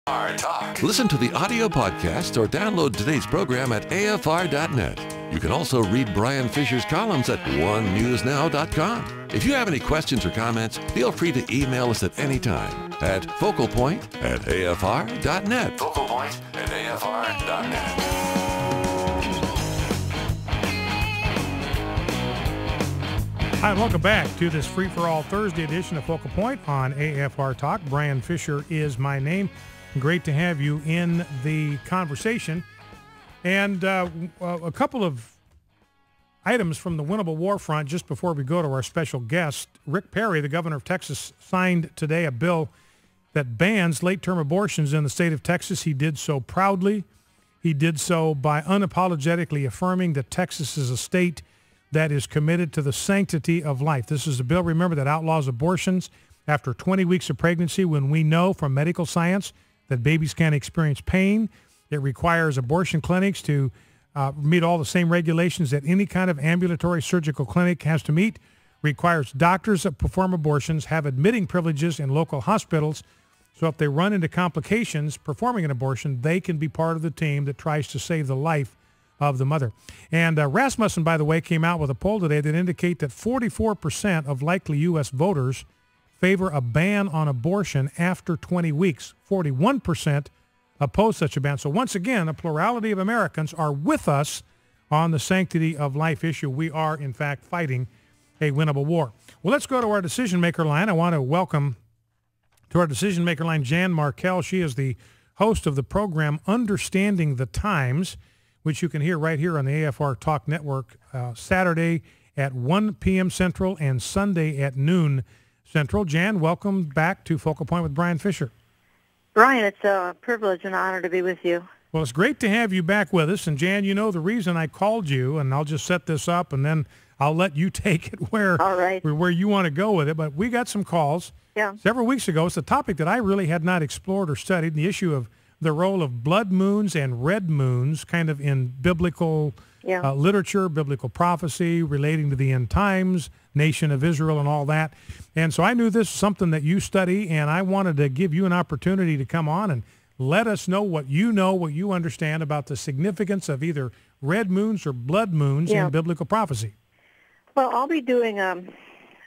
Talk. Listen to the audio podcast or download today's program at afr.net. You can also read Brian Fisher's columns at onenewsnow.com. If you have any questions or comments, feel free to email us at any time at focalpoint@afr.net. focalpoint@afr.net. Hi, and welcome back to this free-for-all Thursday edition of Focal Point on AFR Talk. Brian Fisher is my name. Great to have you in the conversation. And a couple of items from the Winnable War front just before we go to our special guest. Rick Perry, the governor of Texas, signed today a bill that bans late-term abortions in the state of Texas. He did so proudly. He did so by unapologetically affirming that Texas is a state that is committed to the sanctity of life. This is a bill, remember, that outlaws abortions after 20 weeks of pregnancy when we know from medical science that babies can experience pain. It requires abortion clinics to meet all the same regulations that any kind of ambulatory surgical clinic has to meet. Requires doctors that perform abortions have admitting privileges in local hospitals. So if they run into complications performing an abortion, they can be part of the team that tries to save the life of the mother. And Rasmussen, by the way, came out with a poll today that indicate that 44% of likely U.S. voters favor a ban on abortion after 20 weeks. 41% oppose such a ban. So once again, a plurality of Americans are with us on the sanctity of life issue. We are, in fact, fighting a winnable war. Well, let's go to our decision-maker line. I want to welcome to our decision-maker line Jan Markell. She is the host of the program Understanding the Times, which you can hear right here on the AFR Talk Network Saturday at 1 p.m. Central and Sunday at noon Central. Jan, welcome back to Focal Point with Brian Fisher. Brian, it's a privilege and honor to be with you. Well, it's great to have you back with us. And Jan, you know the reason I called you, and I'll just set this up, and then I'll let you take it where you want to go with it. But we got some calls several weeks ago. It's a topic that I really had not explored or studied, the issue of the role of blood moons and red moons kind of in biblical literature, biblical prophecy relating to the end times, nation of Israel and all that. And so I knew this was something that you study, and I wanted to give you an opportunity to come on and let us know, what you understand about the significance of either red moons or blood moons in biblical prophecy. Well, I'll be doing an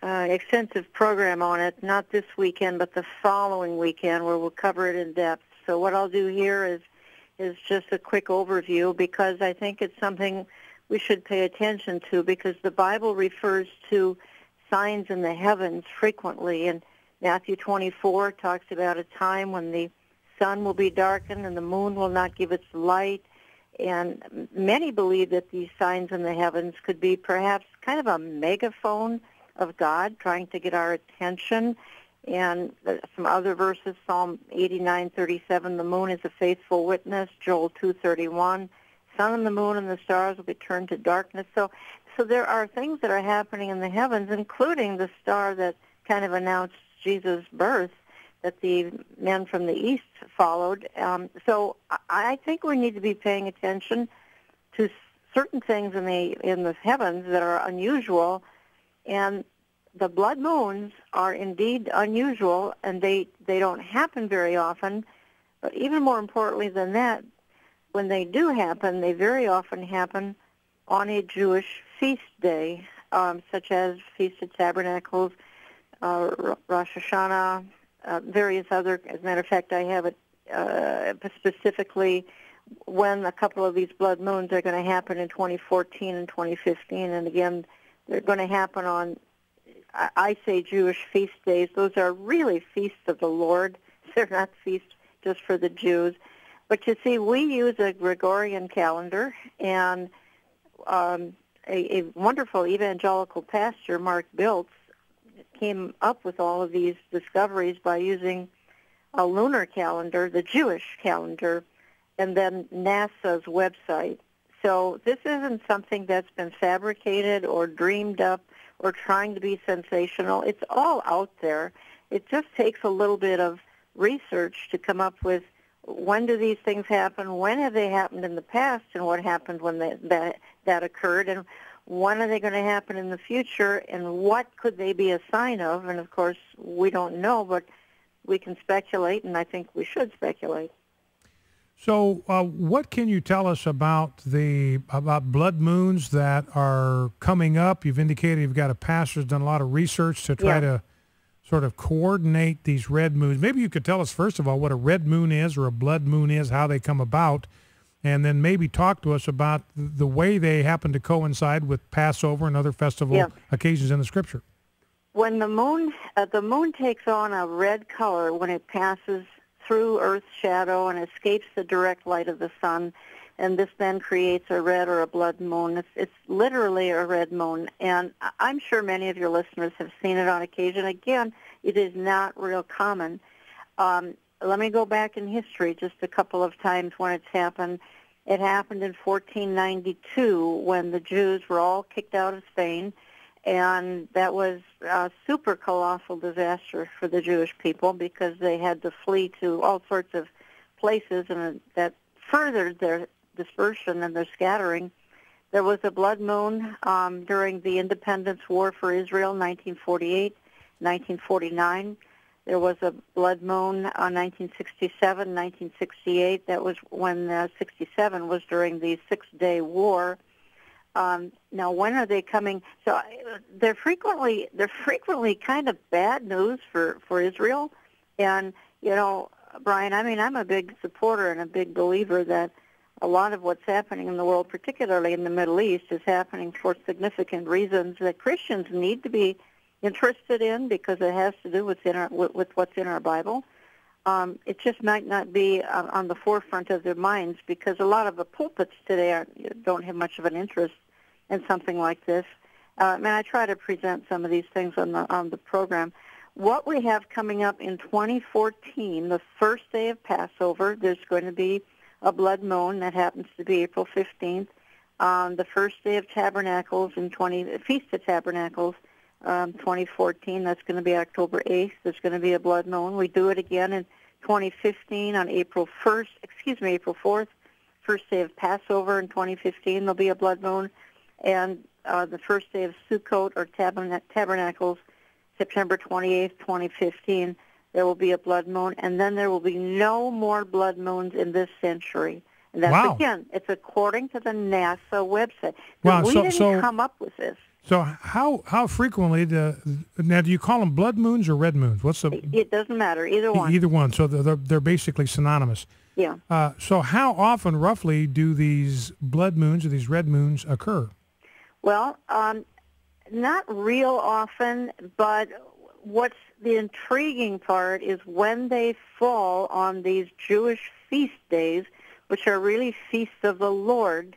extensive program on it, not this weekend, but the following weekend, where we'll cover it in depth. So what I'll do here is just a quick overview, because I think it's something we should pay attention to, because the Bible refers to signs in the heavens frequently. And Matthew 24 talks about a time when the sun will be darkened and the moon will not give its light. And many believe that these signs in the heavens could be perhaps kind of a megaphone of God trying to get our attention. And some other verses, Psalm 89:37, the moon is a faithful witness, Joel 2:31, sun and the moon and the stars will be turned to darkness. So there are things that are happening in the heavens, including the star that kind of announced Jesus' birth that the men from the east followed. So I think we need to be paying attention to certain things in the heavens that are unusual, and the blood moons are indeed unusual, and they don't happen very often. But even more importantly than that, when they do happen, they very often happen on a Jewish feast day, such as Feast of Tabernacles, Rosh Hashanah, various other. As a matter of fact, I have it specifically when a couple of these blood moons are going to happen in 2014 and 2015. And again, they're going to happen on, I say, Jewish feast days. Those are really feasts of the Lord. They're not feasts just for the Jews. But you see, we use a Gregorian calendar, and a wonderful evangelical pastor, Mark Biltz, came up with all of these discoveries by using a lunar calendar, the Jewish calendar, and then NASA's website. So this isn't something that's been fabricated or dreamed up or trying to be sensational. It's all out there. It just takes a little bit of research to come up with, when do these things happen, when have they happened in the past, and what happened when that occurred, and when are they going to happen in the future, and what could they be a sign of? And, of course, we don't know, but we can speculate, and I think we should speculate. So what can you tell us about blood moons that are coming up? You've indicated you've got a pastor who's done a lot of research to try to sort of coordinate these red moons. Maybe you could tell us, first of all, what a red moon is or a blood moon is, how they come about, and then maybe talk to us about the way they happen to coincide with Passover and other festival occasions in the Scripture. When the moon takes on a red color when it passes through Earth's shadow and escapes the direct light of the sun, and this then creates a red or a blood moon. It's literally a red moon, and I'm sure many of your listeners have seen it on occasion. Again, it is not real common. Let me go back in history just a couple of times when it's happened. It happened in 1492 when the Jews were all kicked out of Spain, and that was a super colossal disaster for the Jewish people because they had to flee to all sorts of places, and that furthered their dispersion and their scattering. There was a blood moon during the Independence War for Israel, 1948, 1949. There was a blood moon on 1967, 1968. That was when 67 was during the Six-Day War. Now, when are they coming? So they're frequently kind of bad news for Israel. And, you know, Brian, I mean, I'm a big supporter and a big believer that a lot of what's happening in the world, particularly in the Middle East, is happening for significant reasons that Christians need to be interested in because it has to do with what's in our Bible. It just might not be on the forefront of their minds because a lot of the pulpits today don't have much of an interest in something like this. And I try to present some of these things on the program. What we have coming up in 2014, the first day of Passover, there's going to be a blood moon that happens to be April 15th. The first day of Tabernacles Feast of Tabernacles, 2014, that's going to be October 8th. There's going to be a blood moon. We do it again in 2015 on April 4th. First day of Passover in 2015, there'll be a blood moon. And the first day of Sukkot or Tabernacles, September 28th, 2015, there will be a blood moon. And then there will be no more blood moons in this century. And that's, again, it's according to the NASA website. Wow. We didn't come up with this. So how frequently now do you call them blood moons or red moons? It doesn't matter, either one. Either one. So they're basically synonymous. Yeah. So how often, roughly, do these blood moons or these red moons occur? Well, not real often, but what's the intriguing part is when they fall on these Jewish feast days, which are really feasts of the Lord,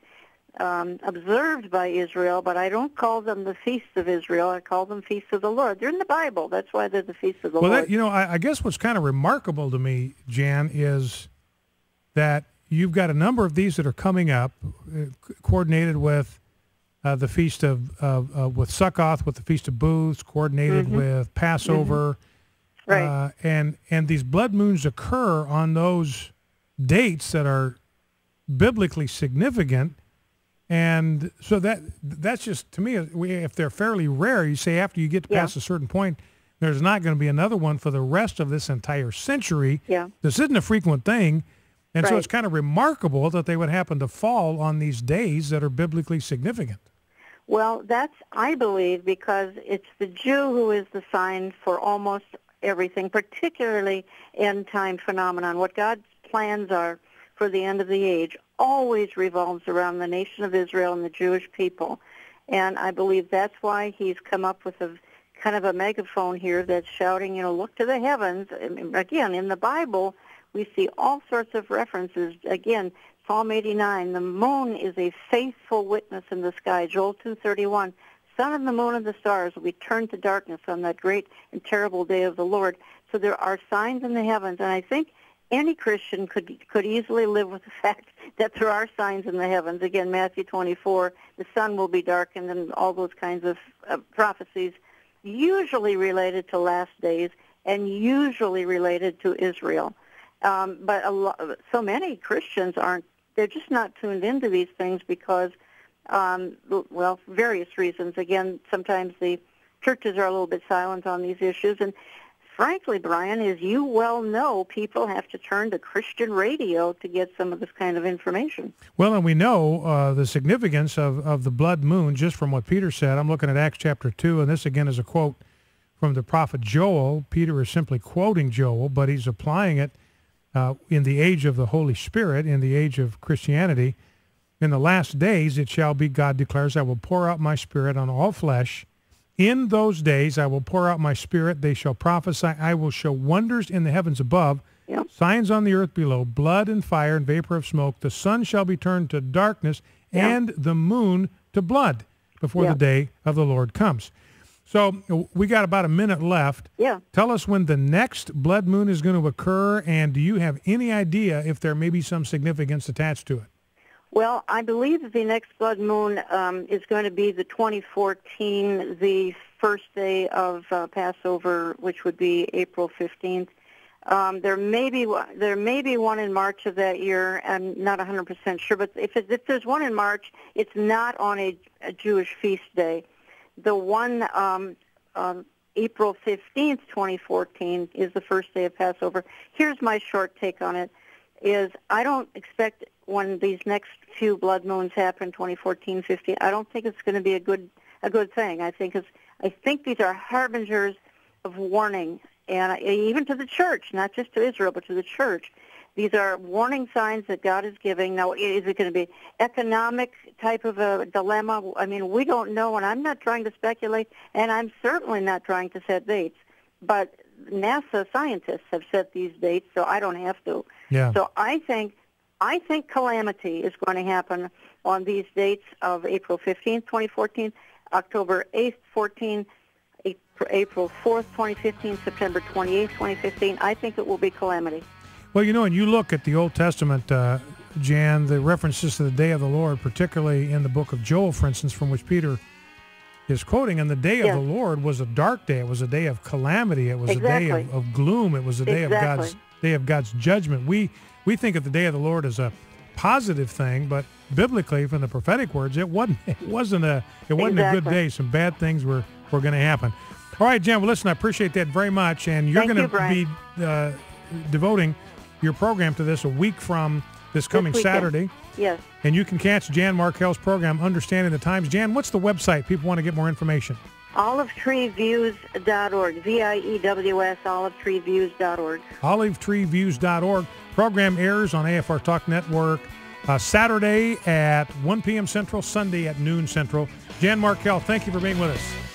observed by Israel, but I don't call them the feasts of Israel. I call them feasts of the Lord. They're in the Bible. That's why they're the feasts of the Lord. Well, I guess what's kind of remarkable to me, Jan, is that you've got a number of these that are coming up, coordinated with the feast with Sukkoth, with the Feast of Booths, coordinated with Passover, right? And these blood moons occur on those dates that are biblically significant. And so that's just, to me, if they're fairly rare, you say after you get to past a certain point, there's not going to be another one for the rest of this entire century. Yeah. This isn't a frequent thing. And so it's kind of remarkable that they would happen to fall on these days that are biblically significant. Well, that's, I believe, because it's the Jew who is the sign for almost everything, particularly end-time phenomenon. What God's plans are for the end of the age always revolves around the nation of Israel and the Jewish people. And I believe that's why he's come up with a kind of a megaphone here that's shouting, look to the heavens. And again, in the Bible, we see all sorts of references. Again, Psalm 89, the moon is a faithful witness in the sky. Joel 2:31, sun and the moon and the stars will be turned to darkness on that great and terrible day of the Lord. So there are signs in the heavens, and I think any Christian could easily live with the fact that there are signs in the heavens. Again, Matthew 24, the sun will be darkened, and all those kinds of prophecies, usually related to last days and usually related to Israel. But so many Christians aren't. They're just not tuned into these things because, various reasons. Again, sometimes the churches are a little bit silent on these issues, and frankly, Brian, as you well know, people have to turn to Christian radio to get some of this kind of information. Well, and we know the significance of the blood moon just from what Peter said. I'm looking at Acts chapter 2, and this again is a quote from the prophet Joel. Peter is simply quoting Joel, but he's applying it in the age of the Holy Spirit, in the age of Christianity. In the last days it shall be, God declares, I will pour out my Spirit on all flesh. In those days I will pour out my Spirit. They shall prophesy. I will show wonders in the heavens above, signs on the earth below, blood and fire and vapor of smoke. The sun shall be turned to darkness and the moon to blood before the day of the Lord comes. So we got about a minute left. Yeah. Tell us when the next blood moon is going to occur, and do you have any idea if there may be some significance attached to it? Well, I believe that the next blood moon is going to be the 2014, the first day of Passover, which would be April 15th. There may be one in March of that year. I'm not 100% sure, but if there's one in March, it's not on a Jewish feast day. The one April 15th, 2014, is the first day of Passover. Here's my short take on it: is I don't expect when these next few blood moons happen, 2014, 15, I don't think it's going to be a good thing. I think these are harbingers of warning, and even to the church, not just to Israel, but to the church. These are warning signs that God is giving. Now, is it going to be economic type of a dilemma? I mean, we don't know, and I'm not trying to speculate, and I'm certainly not trying to set dates. But NASA scientists have set these dates, so I don't have to. Yeah. So I think calamity is going to happen on these dates of April 15th, 2014, October 8th, 14, April 4th, 2015, September 28th, 2015. I think it will be calamity. Well, you know, and you look at the Old Testament, Jan, the references to the day of the Lord, particularly in the book of Joel, for instance, from which Peter is quoting, and the day of the Lord was a dark day. It was a day of calamity. It was a day of gloom. It was a day of God's judgment. We think of the day of the Lord as a positive thing, but biblically, from the prophetic words, it wasn't a good day. Some bad things were going to happen. All right, Jan. Well, listen, I appreciate that very much, and you're going to be devoting your program to this a week from this coming Saturday. Yes. And you can catch Jan Markell's program, Understanding the Times. Jan, what's the website? People want to get more information. olivetreeviews.org, VIEWS, olivetreeviews.org. olivetreeviews.org. Program airs on AFR Talk Network Saturday at 1 p.m. Central, Sunday at noon Central. Jan Markell, thank you for being with us.